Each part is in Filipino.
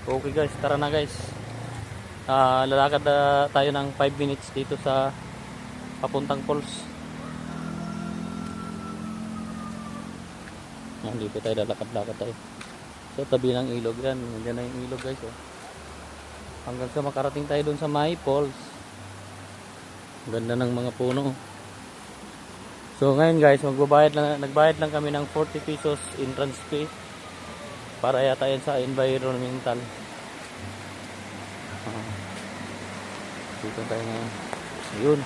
Okay guys, tara na guys. Lalakad na tayo ng 5 minutes dito sa papuntang falls. Dito tayo lalakad-lakad tayo. So tabi ng ilog yan. Nandiyan na yung ilog guys. Oh. Hanggang sa makarating tayo dun sa may falls. Ganda ng mga puno. So ngayon guys, nagbayad lang kami ng 40 pesos entrance fee. Para yata yan sa environmental. Dito tayo ngayon. Ayun.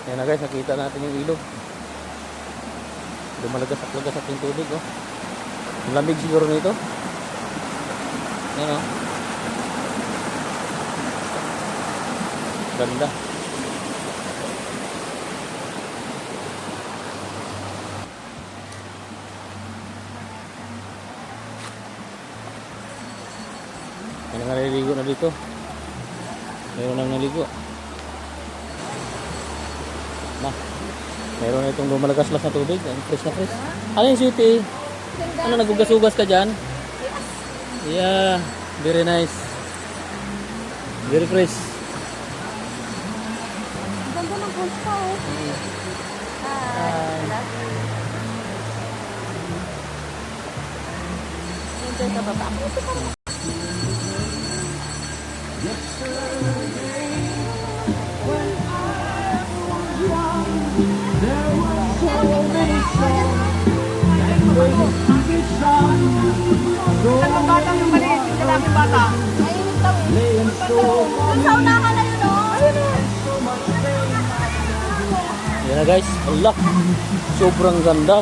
Ayan na guys, nakita natin yung ilog. Lumalagas-lagas yung tubig. Oh. Ang lamig siguro nito. Ayan oh. Ganda. May naliligo na dito. Meron nang naligo. Meron na itong lumalagas-las na tubig. Fresh na fresh. Ano yung sweetie? Ano, nagugas-ugas ka dyan? Yeah. Very nice. Very fresh. Ganda ng pool pa oh. Hi. Enjoy ka ba ba? Ang bata yung maliit, yung lalaki bata. Mainit daw eh. Doon sa unahan na yun oh. Ayun oh. Yan na guys. Allah. Sobrang ganda.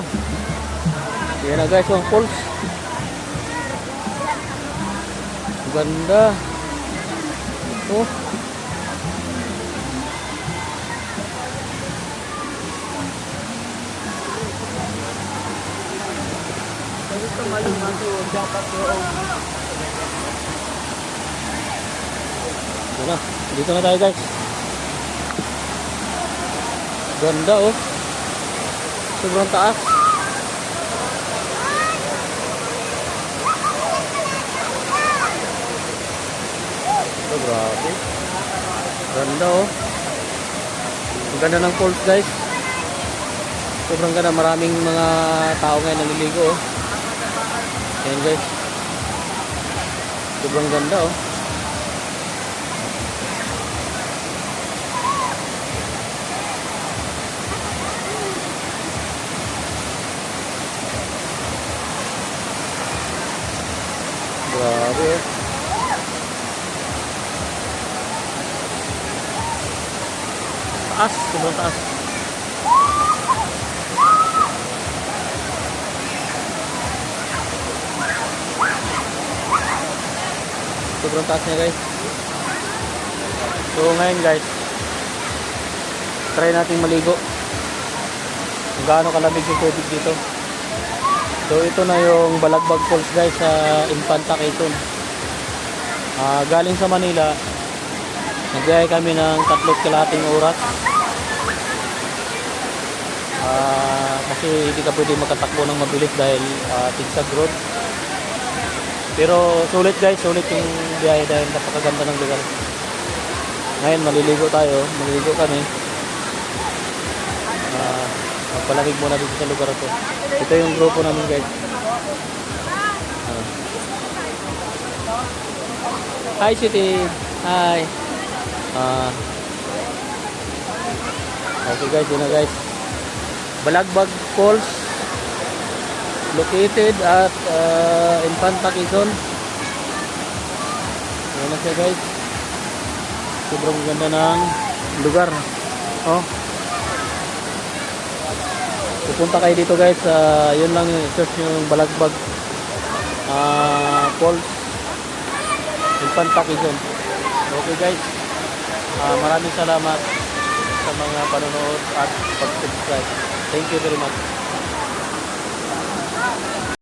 Yan na guys. Ang falls. Ganda. Oh. Dito na tayo guys. Ganda oh. Sobrang taas. Oh, grabe. Ganda oh. Ang ganda ng falls guys. Sobrang ganda. Maraming mga tao ngayon naliligo oh. Ayan guys. Sobrang ganda oh. Grabe. Taas, sobrang taas. Sobrang taas niya guys. So ngayon guys, try nating maligo. Kung gaano kalamig yung tubig dito. So ito na yung Balagbag Falls guys sa Infanta Quezon. Galing sa Manila, nagbiyay kami ng 3.5 oras. Kasi hindi ka pwede makatakbo ng mabilis dahil tigsag road. Pero sulit guys, sulit yung biyahe dahil napakaganda ng lugar. Ngayon maliligo tayo, maliligo kami. Magpalamig muna dito sa lugar ito. Ito yung grupo namin guys. Hi City. Hi. Okay guys, yun na guys. Balagbag Falls located at Infanta Quezon. Ayan na siya guys. Sobrang ganda ng lugar. Oh. Pupunta kayo dito guys. Yun lang yung search yung Balagbag Falls Infanta Quezon. Okay guys. Maraming salamat sa mga panonood at pag-subscribe. Thank you very much.